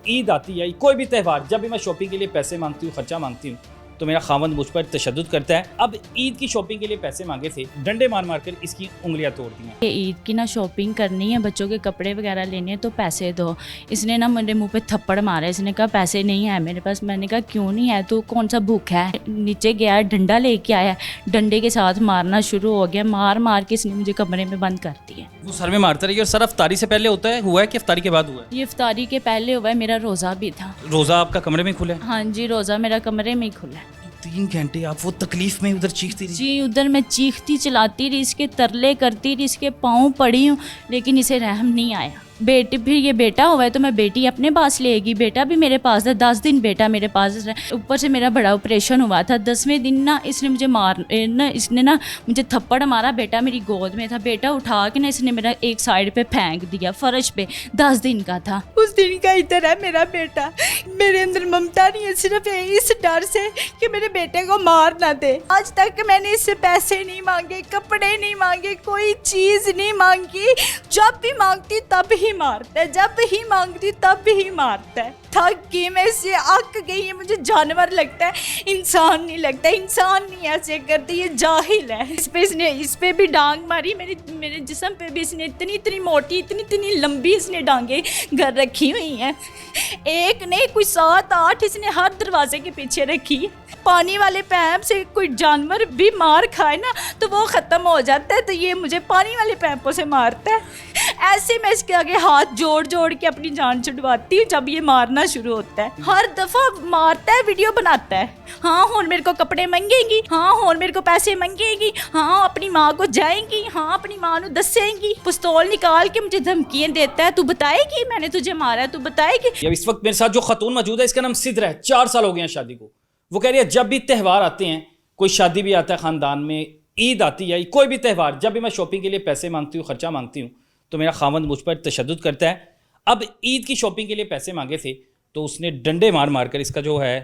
ईद आती है, कोई भी त्यौहार, जब भी मैं शॉपिंग के लिए पैसे मांगती हूँ, खर्चा मांगती हूँ, तो मेरा खावंद मुझ पर तशद्दुद करता है। अब ईद की शॉपिंग के लिए पैसे मांगे थे, डंडे मार मार कर इसकी उंगलियां तोड़ दी हैं। ईद की ना शॉपिंग करनी है, बच्चों के कपड़े वगैरह लेने हैं तो पैसे दो। इसने ना मेरे मुंह पे थप्पड़ मारा, इसने कहा पैसे नहीं है मेरे पास। मैंने कहा क्यों नहीं है, तू कौन सा भूखा है। नीचे गया, डंडा लेके आया, डंडे के साथ मारना शुरू हो गया। मार मार के इसने मुझे कमरे में बंद कर दिया। वो सर में मारता रही। और सर इफ्तारी से पहले होता है, हुआ है कि इफ्तारी के बाद हुआ है? ये इफ्तारी के पहले हुआ है, मेरा रोज़ा भी था। रोज़ा आपका कमरे में खुला है? हाँ जी, रोज़ा मेरा कमरे में ही खुला है। 3 घंटे आप वो तकलीफ में उधर चीखती रही? जी, उधर मैं चीखती चिल्लाती रही, इसके तरले करती रही, इसके पाँव पड़ी हूँ, लेकिन इसे रहम नहीं आया। बेटी, फिर ये बेटा हुआ है तो मैं बेटी अपने पास लेगी, बेटा भी मेरे पास है। 10 दिन बेटा मेरे पास है। ऊपर से मेरा बड़ा ऑपरेशन हुआ था। 10वें दिन ना इसने मुझे इसने ना मुझे थप्पड़ मारा। बेटा मेरी गोद में था, बेटा उठा के ना इसने मेरा एक साइड पे फेंक दिया, फर्श पे। 10 दिन का था। उस दिन का इधर है मेरा बेटा। मेरे अंदर ममता नहीं है, सिर्फ इस डर से कि मेरे बेटे को मार ना दे। आज तक मैंने इससे पैसे नहीं मांगे, कपड़े नहीं मांगे, कोई चीज़ नहीं मांगी। जब भी मांगती तब ही मारता है, जब ही मांगती तब ही मारता है। थक गई मैं इससे, अक गई है। मुझे जानवर लगता है, इंसान नहीं लगता। इंसान नहीं ऐसे करती, ये जाहिल है। इस पे भी डांग मारी, मेरे जिस्म पे भी इसने इतनी मोटी, इतनी लंबी इसने डांगे घर रखी हुई हैं। एक नहीं, कोई 7-8 इसने हर दरवाजे के पीछे रखी। पानी वाले पैप से कोई जानवर भी मार खाए ना तो वो ख़त्म हो जाता है, तो ये मुझे पानी वाले पैपों से मारता है। ऐसे मैं इसके आगे हाथ जोड़ के अपनी जान छुड़वाती हूँ जब ये मारना शुरू होता है। हर दफ़ा मारता है, वीडियो बनाता है। हाँ, हुन मेरे को कपड़े मंगेगी, हाँ हुन मेरे को पैसे मंगेगी, हाँ अपनी माँ को जाएंगी, हाँ अपनी माँ को दसेंगी। पिस्तौल निकाल के मुझे धमकियाँ देता है, तू बताएगी मैंने तुझे मारा है, तू बताएगी। अब इस वक्त मेरे साथ जो खतून मौजूद है, इसका नाम सिद्रा है। 4 साल हो गए हैं शादी को। वो कह रही है जब भी त्यौहार आते हैं, कोई शादी भी आता है ख़ानदान में, ईद आती है, कोई भी त्यौहार, जब भी मैं शॉपिंग के लिए पैसे मांगती हूँ, खर्चा मांगती हूँ, तो मेरा खावंद मुझ पर तशद्दुद करता है। अब ईद की शॉपिंग के लिए पैसे मांगे थे तो उसने डंडे मार मार कर इसका जो है,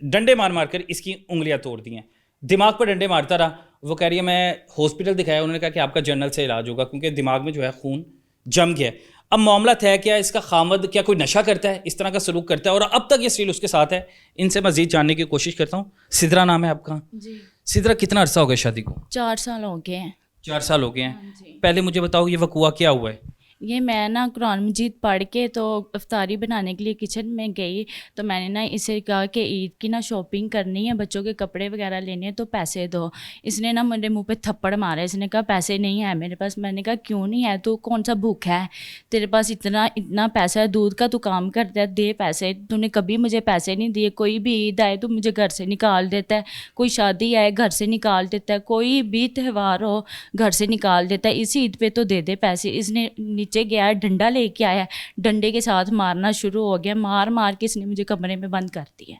डंडे मार मार कर इसकी उंगलियां तोड़ दी हैं। दिमाग पर डंडे मारता रहा। वो कह रही है मैं हॉस्पिटल दिखाया, उन्होंने कहा कि आपका जनरल से इलाज होगा क्योंकि दिमाग में जो है खून जम गया। अब मामला है क्या, इसका खामद क्या कोई नशा करता है, इस तरह का सलूक करता है, और अब तक ये स्टिल उसके साथ है। इनसे मजीद जानने की कोशिश करता हूँ। सिद्रा नाम है आपका? जी। सिद्रा, कितना अरसा हो गया शादी को? 4 साल हो गए हैं। 4 साल हो गए हैं। हाँ, पहले मुझे बताओ ये वक़ुआ क्या हुआ है? ये मैं ना कुरान मजीद पढ़ के तो इफ्तारी बनाने के लिए किचन में गई, तो मैंने ना इसे कहा कि ईद की ना शॉपिंग करनी है, बच्चों के कपड़े वगैरह लेने हैं तो पैसे दो। इसने ना मेरे मुंह पे थप्पड़ मारा, इसने कहा पैसे नहीं है मेरे पास। मैंने कहा क्यों नहीं है, तू कौन सा भूखा है, तेरे पास इतना पैसा है, दूध का तू काम करता है, दे पैसे। तूने कभी मुझे पैसे नहीं दिए। कोई भी ईद आए तो मुझे घर से निकाल देता है, कोई शादी आए घर से निकाल देता है, कोई भी त्यौहार हो घर से निकाल देता है। इसी ईद पे तो दे दे पैसे। इसने नीचे गया, डंडा लेके आया, डंडे के साथ मारना शुरू हो गया। मार मार के इसने मुझे कमरे में बंद कर दिया।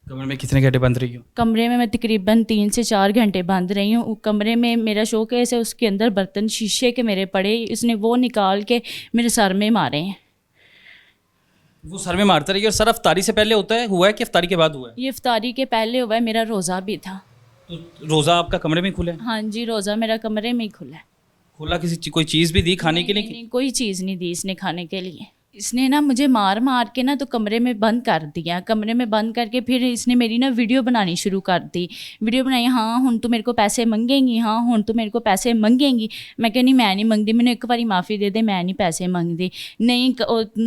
कमरे में कितने घंटे बंद रही हो? कमरे में मैं तकरीबन 3 से 4 घंटे बंद रही हूँ। कमरे में मेरा शोकेस है, उसके अंदर बर्तन शीशे के मेरे पड़े, इसने वो निकाल के मेरे सर में मारे हैं। वो सर में मारता रही। और सर इफ्तारी से पहले होता है, हुआ है कि इफ्तारी के बाद हुआ है? ये इफ्तारी के पहले हुआ है, मेरा रोज़ा भी था। तो रोज़ा आपका कमरे में खुला है? हाँ जी, रोज़ा मेरा कमरे में ही खुला है। खुला कोई चीज़ भी दी खाने के लिए? नहीं, कोई चीज़ नहीं दी इसने खाने के लिए। इसने ना मुझे मार मार के ना तो कमरे में बंद कर दिया। कमरे में बंद करके फिर इसने मेरी ना वीडियो बनानी शुरू कर दी। वीडियो बनाई, हाँ हुन तू मेरे को पैसे मंगेंगी, हाँ हुन तू मेरे को पैसे मंगेंगी। मैं कह नहीं, मैं नहीं मंगदी, मैंने एक बारी माफ़ी दे दे, मैं नहीं पैसे मंगदी। नहीं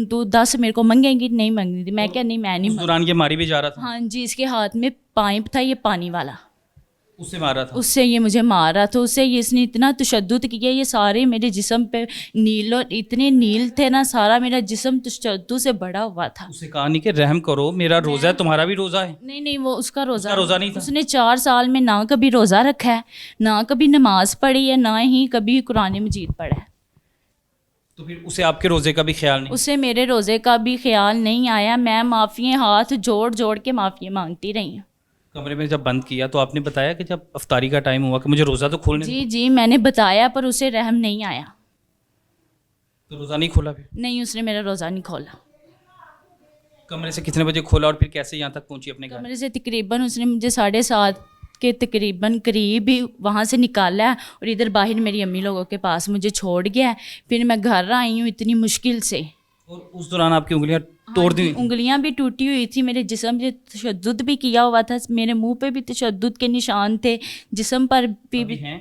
तू 10 मेरे को मंगेंगी, नहीं मंगदी। मैं क्या नहीं, मैं नहीं। उस दौरान ये मारी भी जा रहा था? हाँ जी, इसके हाथ में पाइप था, ये पानी वाला, उससे मारा था? उससे ये मुझे मारा था। उससे ये इसने इतना तशद्दुद किया, ये सारे मेरे जिस्म पे इतने नील थे ना, सारा मेरा जिस्म तशद्दुद से बड़ा हुआ था। उसे कहा नहीं कि रहम करो, मेरा रोज़ा है, तुम्हारा भी रोज़ा है? नहीं, वो उसका रोज़ा नहीं था। उसने 4 साल में ना कभी रोज़ा रखा है, ना कभी नमाज पढ़ी है, ना ही कभी कुरान मजीद पढ़ा है। तो फिर उसे आपके रोज़े का भी ख्याल नहीं? उसे मेरे रोज़े का भी ख्याल नहीं आया। मैं माफ़ी हाथ जोड़ के माफ़ी मांगती रही हूँ। कमरे में जब बंद किया तो आपने बताया कि जब इफ्तारी का टाइम हुआ कि मुझे रोज़ा तो खोलने? जी, मैंने बताया, पर उसे रहम नहीं आया। तो रोज़ा नहीं खोला फिर? नहीं, उसने मेरा रोज़ा नहीं खोला। कमरे से कितने बजे खोला और फिर कैसे यहाँ तक पहुँची अपने घर? कमरे से तकरीबन उसने मुझे 7:30 के तकरीबन करीब ही वहाँ से निकाला है, और इधर बाहर मेरी अम्मी लोगों के पास मुझे छोड़ गया है। फिर मैं घर आई हूँ इतनी मुश्किल से। اور اس دوران آپ کی انگلیاں توڑ دی؟ انگلیاں بھی ٹوٹی ہوئی تھی, میرے جسم پہ تشدد بھی کیا ہوا تھا, میرے منہ پہ بھی تشدد کے نشان تھے, جسم پر بھی ہیں؟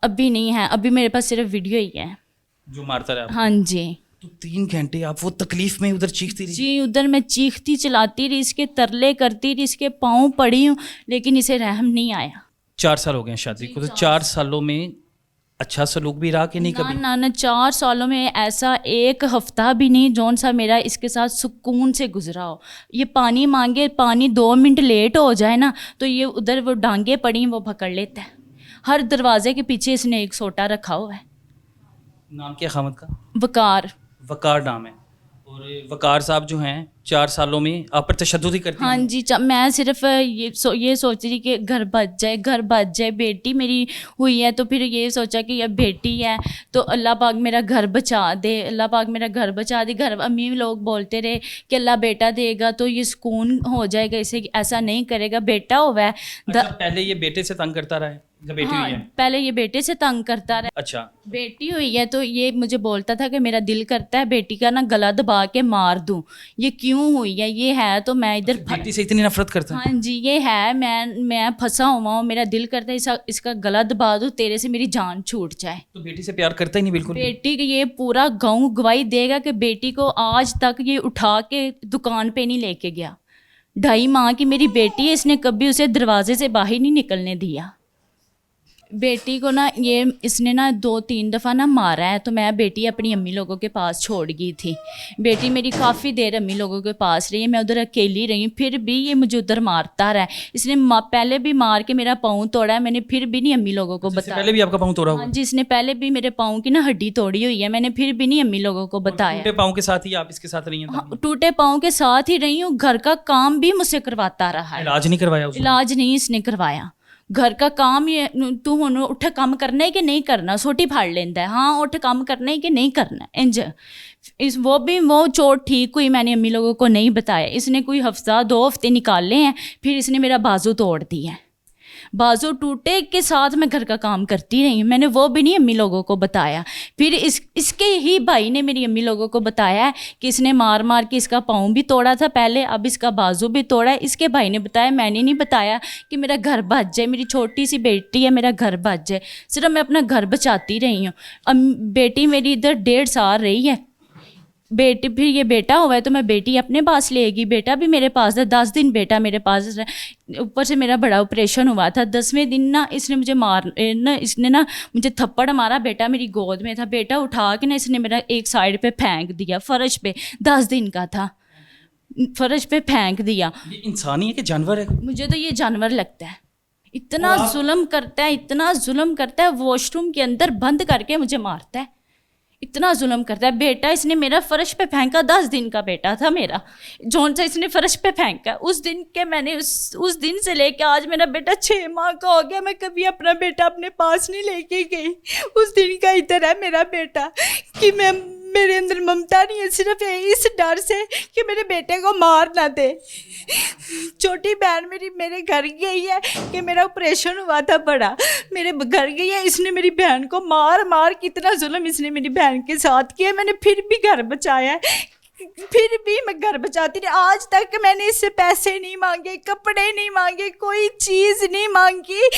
ابھی نہیں ہے, ابھی میرے پاس صرف ویڈیو ہی ہے جو مارتا رہا. ہاں جی. تو 3 گھنٹے آپ وہ تکلیف میں ادھر چیختی رہی؟ جی ادھر میں چیختی چلاتی رہی, اس کے ترلے کرتی رہی, اس کے پاؤں پڑی ہوں, لیکن اسے رحم نہیں آیا. 4 سال ہو گئے ہیں شادی کو, تو 4 سالوں میں اچھا سلوک بھی رہا کہ نہیں کبھی؟ نہ 4 سالوں میں ایسا ایک ہفتہ بھی نہیں جون سا میرا اس کے ساتھ سکون سے گزرا ہو. یہ پانی مانگے, پانی 2 منٹ لیٹ ہو جائے نا تو یہ ادھر وہ ڈانگیں پڑی ہیں وہ پکڑ لیتا ہے. ہر دروازے کے پیچھے اس نے ایک سوٹا رکھا ہوا ہے. نام کیا خامد کا؟ وقار. وقار نام ہے. اور وقار صاحب جو ہیں 4 سالوں میں آپ پر تشدد ہی کرتے ہیں؟ ہاں جی. میں صرف یہ سوچ رہی کہ گھر بچ جائے, بیٹی میری ہوئی ہے تو پھر یہ سوچا کہ اب بیٹی ہے تو اللہ پاک میرا گھر بچا دے, اللہ پاک میرا گھر بچا دے. گھر امی لوگ بولتے رہے کہ اللہ بیٹا دے گا تو یہ سکون ہو جائے گا, اسے ایسا نہیں کرے گا, بیٹا ہوا ہے. اچھا, پہلے یہ بیٹے سے تنگ کرتا رہا ہے جب بیٹی ہوئی ہے؟ پہلے یہ بیٹے سے تنگ کرتا رہا. اچھا, بیٹی ہوئی ہے تو یہ مجھے بولتا تھا کہ میرا دل کرتا ہے بیٹی کا نا گلا دبا کے مار دوں. یہ کیوں ہوئی ہے, یہ ہے تو میں ادھر بیٹی سے اتنی نفرت کرتا ہے؟ ہاں جی یہ ہے, میں پھنسا ہوا ہوں, میرا دل کرتا ہے اس کا گلا دبا دوں, تیرے سے میری جان چھوٹ جائے. تو بیٹی سے پیار کرتا ہی نہیں بالکل؟ بیٹی یہ پورا گاؤں گواہی دے گا کہ بیٹی کو آج تک یہ اٹھا کے دکان پہ نہیں لے کے گیا. 2.5 ماہ کی میری بیٹی ہے, اس نے کبھی اسے دروازے سے باہر نہیں نکلنے دیا. بیٹی کو نا اس نے نا 2-3 دفعہ نا مارا ہے, تو میں بیٹی اپنی امی لوگوں کے پاس چھوڑ گئی تھی. بیٹی میری کافی دیر امی لوگوں کے پاس رہی ہے, میں ادھر اکیلی رہی ہوں, پھر بھی یہ مجھے ادھر مارتا رہا ہے. اس نے پہلے بھی مار کے میرا پاؤں توڑا ہے, میں نے پھر بھی نہیں امی لوگوں کو بتایا. پہلے بھی آپ کا پاؤں توڑا ہوا؟ ہاں جی, اس نے پہلے بھی میرے پاؤں کی نا ہڈی توڑی ہوئی ہے, میں نے پھر بھی نہیں امی لوگوں کو بتایا. ٹوٹے پاؤں کے ساتھ ہی آپ اس کے ساتھ رہی ہیں؟ ٹوٹے پاؤں کے ساتھ ہی رہی ہوں, گھر کا کام بھی مجھ سے کرواتا رہا ہے. علاج نہیں کروایا؟ علاج نہیں اس نے کروایا. گھر کا کام یہ تو ہن اٹھ کام کرنا ہے کہ نہیں کرنا, سوٹی پھاڑ لینا ہے, ہاں اٹھ کام کرنا ہے کہ نہیں کرنا انج. وہ چوٹ ٹھیک ہوئی, میں نے امی لوگوں کو نہیں بتایا. اس نے کوئی 2 ہفتے نکالے ہیں, پھر اس نے میرا بازو توڑ دیا ہے. بازو ٹوٹے کے ساتھ میں گھر کا کام کرتی رہی ہوں, میں نے وہ بھی نہیں امی لوگوں کو بتایا. پھر اس کے ہی بھائی نے میری امی لوگوں کو بتایا کہ اس نے مار کے اس کا پاؤں بھی توڑا تھا پہلے, اب اس کا بازو بھی توڑا ہے. اس کے بھائی نے بتایا, میں نے نہیں بتایا کہ میرا گھر بچ جائے, میری چھوٹی سی بیٹی ہے, میرا گھر بچ جائے. صرف میں اپنا گھر بچاتی رہی ہوں. بیٹی میری ادھر 1.5 سال رہی ہے. بیٹی پھر یہ بیٹا ہوا ہے تو میں بیٹی اپنے پاس لے گی. بیٹا بھی میرے پاس ہے, 10 دن بیٹا میرے پاس ہے. اوپر سے میرا بڑا آپریشن ہوا تھا. 10ویں دن نا اس نے مجھے تھپڑ مارا. بیٹا میری گود میں تھا, بیٹا اٹھا کے نا اس نے میرا ایک سائڈ پہ پھینک دیا فرش پہ. 10 دن کا تھا, فرش پہ پھینک دیا. یہ انسانی ہے کہ جانور ہے؟ مجھے تو یہ جانور لگتا ہے. اتنا ظلم کرتا ہے, واش روم کے اندر بند کر کے مجھے مارتا ہے, اتنا ظلم کرتا ہے. بیٹا اس نے میرا فرش پہ پھینکا, 10 دن کا بیٹا تھا میرا, جون سا اس نے فرش پہ پھینکا. اس دن کے میں نے اس دن سے لے کے آج میرا بیٹا 6 ماہ کا ہو گیا, میں کبھی اپنا بیٹا اپنے پاس نہیں لے کے گئی. اس دن کا ادھر ہے میرا بیٹا کہ میرے اندر ممتا نہیں ہے, صرف اس ڈر سے کہ میرے بیٹے کو مار نہ دے. چھوٹی بہن میرے گھر گئی ہے کہ میرا آپریشن ہوا تھا بڑا, میرے گھر گئی ہے. اس نے میری بہن کو مار کتنا ظلم اس نے میری بہن کے ساتھ کیا. میں نے پھر بھی گھر بچایا ہے, پھر بھی میں گھر بچاتی رہی. آج تک میں نے اس سے پیسے نہیں مانگے, کپڑے نہیں مانگے, کوئی چیز نہیں مانگی.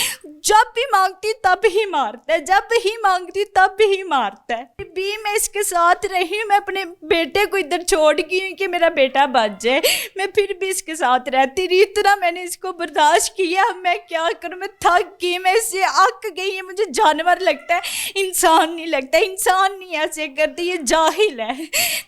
جب بھی مانگتی تب ہی مارتا ہے, جب ہی مانگتی تب ہی مارتا ہے. بھی میں اس کے ساتھ رہی ہوں, میں اپنے بیٹے کو ادھر چھوڑ گئی ہوں کہ میرا بیٹا بچ جائے. میں پھر بھی اس کے ساتھ رہتی رہی. اتنا میں نے اس کو برداشت کیا, میں کیا کروں, میں تھک گئی, میں اس سے اک گئی. یہ مجھے جانور لگتا ہے, انسان نہیں لگتا. انسان نہیں ایسے کرتی, یہ جاہل ہے.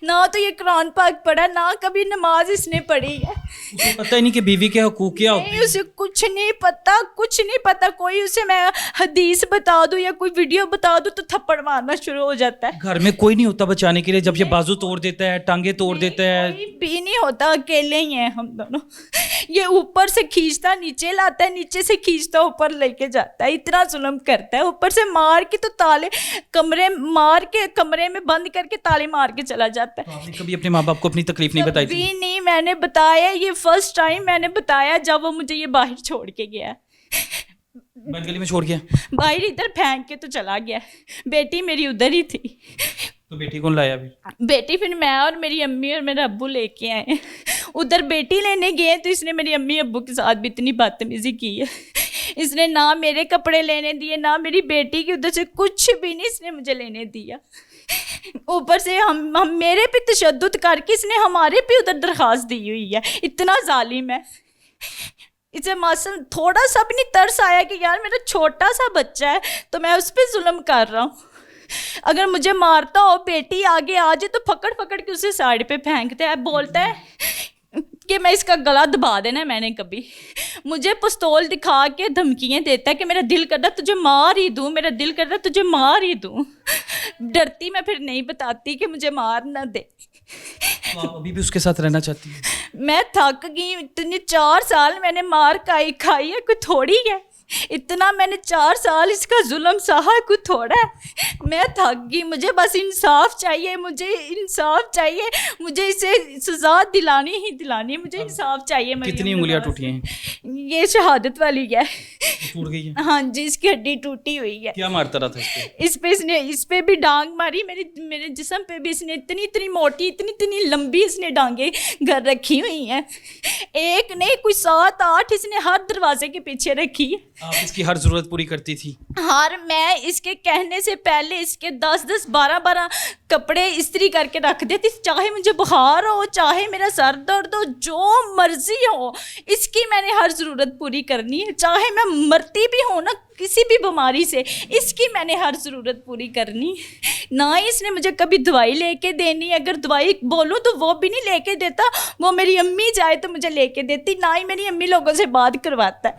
نہ تو یہ قرآن پاک پڑھا, نہ کبھی نماز اس نے پڑھی ہے. اسے پتہ ہی نہیں کہ بیوی کے حقوق کیا ہوتے ہیں. اسے کچھ نہیں پتا. کوئی اسے میں حدیث بتا دوں یا کوئی ویڈیو بتا دوں تو تھپڑ مارنا شروع ہو جاتا ہے. گھر میں کوئی نہیں ہوتا بچانے کے لیے جب یہ بازو توڑ دیتا ہے, ٹانگیں توڑ دیتا ہے؟ کوئی بھی نہیں ہوتا, اکیلے ہی ہیں ہم دونوں. یہ اوپر سے کھینچتا نیچے لاتا ہے, نیچے سے کھینچتا اوپر لے کے جاتا ہے. اتنا ظلم کرتا ہے. اوپر سے مار کے تو تالے کمرے میں بند کر کے تالے مار کے چلا جاتا ہے. آپ نے کبھی اپنے ماں باپ کو اپنی تکلیف نہیں بتائی تھی؟ نہیں, میں نے بتایا. یہ فرسٹ ٹائم میں نے بتایا جب وہ مجھے یہ باہر چھوڑ کے گیا. بند گلی میں چھوڑ گیا؟ باہر ادھر پھینک کے تو چلا گیا. بیٹی میری ادھر ہی تھی. तो बेटी कौन लाया फिर? बेटी फिर मैं और मेरी अम्मी और मेरे अब्बू लेके आए। उधर बेटी लेने गए तो इसने मेरी अम्मी अब्बू के साथ भी इतनी बदतमीजी की है। इसने ना मेरे कपड़े लेने दिए, ना मेरी बेटी की उधर से कुछ भी नहीं इसने मुझे लेने दिया। ऊपर से हम मेरे पे तशद्दुद करके इसने हमारे पे उधर दरख्वास्त दी हुई है। इतना जालिम है। इसे मासूम थोड़ा सा भी नहीं तरस आया कि यार मेरा छोटा सा बच्चा है तो मैं उस पर जुल्म कर रहा हूँ। अगर मुझे मारता हो, बेटी आगे आ जाए तो पकड़ पकड़ के उसे साइड पे फेंकता है। बोलता है कि मैं इसका गला दबा देना है। मैंने कभी मुझे पिस्तौल दिखा के धमकियाँ देता है कि मेरा दिल करता तुझे मार ही दूँ, मेरा दिल करता तुझे मार ही दूँ। डरती मैं फिर नहीं बताती कि मुझे मार ना दे। तो आप अभी भी उसके साथ रहना चाहती हैं? मैं थक गई। इतने 4 साल मैंने मार खाई है, कोई थोड़ी है। इतना मैंने 4 साल इसका जुल्म सहा, कोई थोड़ा है। मैं थक गई। मुझे बस इंसाफ चाहिए, मुझे इंसाफ चाहिए। मुझे इसे सज़ा दिलानी ही दिलानी है। मुझे इंसाफ चाहिए। कितनी उंगलियां टूटी हैं? ये शहादत वाली है। टूट गई है? हाँ जी, इसकी हड्डी टूटी हुई है। क्या मारता रहा था इसको? इस पे भी डांग मारी। मेरे जिस्म पे भी इसने इतनी मोटी, इतनी लंबी इसने डांगे घर रखी हुई हैं। एक नहीं, कोई 7-8 इसने हर दरवाजे के पीछे रखी। आप इसकी हर ज़रूरत पूरी करती थी? मैं इसके कहने से पहले इसके 10-10, 12-12 कपड़े इस्त्री करके रख देती। चाहे मुझे बुखार हो, चाहे मेरा सर दर्द हो, जो मर्जी हो, इसकी मैंने हर ज़रूरत पूरी करनी है। चाहे मैं मरती भी हूँ ना किसी भी बीमारी से, इसकी मैंने हर ज़रूरत पूरी करनी। ना ही इसने मुझे कभी दवाई लेके देनी। अगर दवाई बोलूँ तो वो भी नहीं लेके देता। वो मेरी अम्मी जाए तो मुझे लेके देती, ना ही मेरी अम्मी लोगों से बात करवाता है।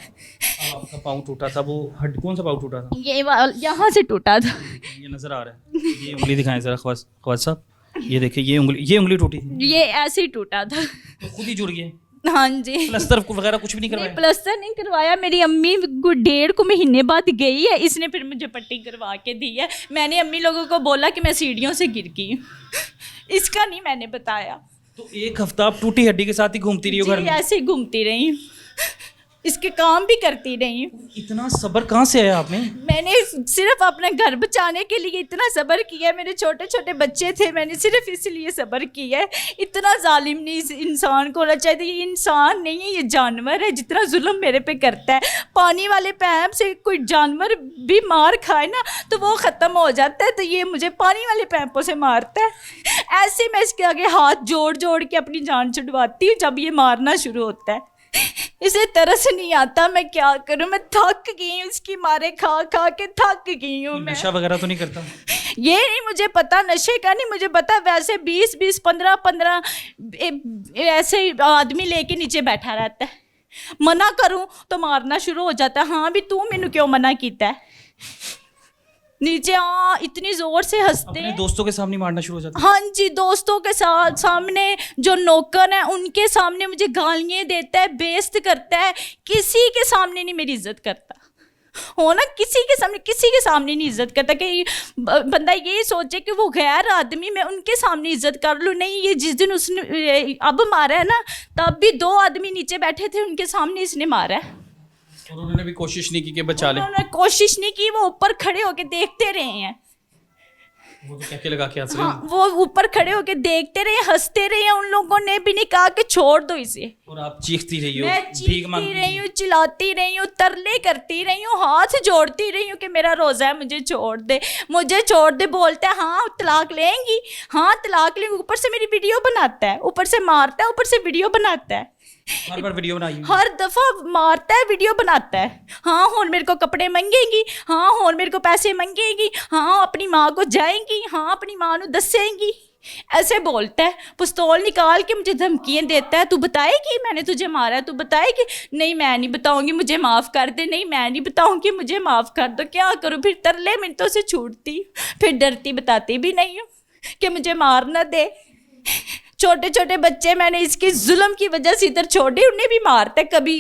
अब आपका पाँव टूटा था, वो कौन सा पाँव टूटा था? ये यहाँ से टूटा था। ये नज़र आ रहा है। ये उंगली दिखाएं ज़रा ख्वाजा साहब। ये देखिए, ये उंगली टूटी थी। ये ऐसे ही टूटा था। तो खुद ही जुड़ गए? हाँ जी। प्लास्टर वगैरह कुछ भी नहीं करवाया? प्लास्टर नहीं करवाया। मेरी अम्मी 1.5 महीने बाद गई है, इसने फिर मुझे पट्टी करवा के दी है। मैंने अम्मी लोगों को बोला कि मैं सीढ़ियों से गिर गई हूँ। इसका नहीं मैंने बताया। तो 1 हफ्ता आप टूटी हड्डी के साथ ही घूमती रही हो घर में? ऐसे ही घूमती रही हूँ, इसके काम भी करती रही हूँ। इतना सब्र कहाँ से आया आप में? मैंने सिर्फ अपना घर बचाने के लिए इतना सब्र किया। मेरे छोटे छोटे बच्चे थे, मैंने सिर्फ इसलिए सब्र किया है। इतना जालिम नहीं इस इंसान को होना चाहिए। ये इंसान नहीं है, ये जानवर है। जितना जुल्म मेरे पे करता है, पानी वाले पैप से कोई जानवर भी मार खाए ना तो वो ख़त्म हो जाता है, तो ये मुझे पानी वाले पैपों से मारता है। ऐसे मैं इसके आगे हाथ जोड़ जोड़ के अपनी जान छुड़वाती हूँ जब ये मारना शुरू होता है। इसे तरस नहीं आता, मैं क्या करूं। मैं थक गई हूँ, इसकी मारे खा खा के थक गई हूँ। मैं नशा वगैरह तो नहीं करता? ये नहीं मुझे पता, नशे का नहीं मुझे पता। वैसे 20-20, 15-15 ऐसे आदमी लेके नीचे बैठा रहता है। मना करूं तो मारना शुरू हो जाता है। हाँ भी तू मैनू क्यों मना किया है? नीचे इतनी जोर से हंसते हैं। दोस्तों के सामने मारना शुरू हो जाता है? हाँ जी, दोस्तों के साथ सामने, जो नौकर है उनके सामने मुझे गालियाँ देता है, बेइज्जत करता है। किसी के सामने नहीं मेरी इज्जत करता हो ना, किसी के सामने नहीं इज्जत करता। कि बंदा ये सोचे कि वो गैर आदमी, मैं उनके सामने इज्जत कर लूँ। नहीं, ये जिस दिन उसने अब मारा है ना, तब भी 2 आदमी नीचे बैठे थे, उनके सामने इसने मारा है। और उन्होंने भी कोशिश नहीं की कि बचा ले? उन्होंने कोशिश नहीं की, वो ऊपर खड़े होके देखते रहे हैं। वो तो कहके लगा के हंस रहे हैं। हाँ, वो ऊपर खड़े होके देखते रहे, हंसते रहे। उन लोगों ने भी नहीं कहा कि छोड़ दो इसे। और आप चीखती रही हो? मैं चीखती रही हूँ, चिल्लाती रही हूँ, तरले करती रही हूँ, हाथ जोड़ती रही हूँ कि मेरा रोज़ा है, मुझे छोड़ दे, मुझे छोड़ दे। बोलता है हाँ तलाक लेंगी, हाँ तलाक लेंगी। ऊपर से मेरी वीडियो बनाता है, ऊपर से मारता है, ऊपर से वीडियो बनाता है। हर बार वीडियो बनाई? हर दफ़ा मारता है, वीडियो बनाता है। हाँ हुन मेरे को कपड़े मंगेगी, हाँ हुन मेरे को पैसे मंगेगी, हाँ अपनी माँ को जाएंगी, हाँ अपनी माँ को दसेंगी। ऐसे बोलता है। पिस्तौल निकाल के मुझे धमकियाँ देता है। तू बताएगी मैंने तुझे मारा है? तू बताएगी? नहीं मैं नहीं बताऊँगी, मुझे माफ़ कर दे। नहीं मैं नहीं बताऊँगी, मुझे माफ़ कर दो। क्या करूँ फिर? तरले मिनटों से छूटती, फिर डरती, बताती भी नहीं हूँ कि मुझे मार न दे। छोटे छोटे बच्चे मैंने इसके जुल्म की वजह से इधर छोड़े, उन्हें भी मारता है। कभी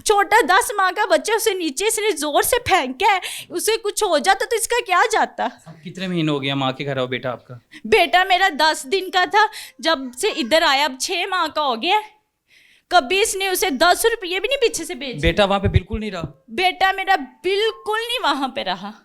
छोटा 10 माह का बच्चा, उसे नीचे से ज़ोर से फेंका है, उसे कुछ हो जाता तो इसका क्या जाता। अब कितने महीने हो गया माँ के घर हो बेटा आपका? बेटा मेरा 10 दिन का था जब से इधर आया, अब 6 माह का हो गया। कभी इसने उसे 10 रुपये भी नहीं पीछे से भेजे। बेटा वहाँ पे बिल्कुल नहीं रहा? बेटा मेरा बिल्कुल नहीं वहाँ पे रहा।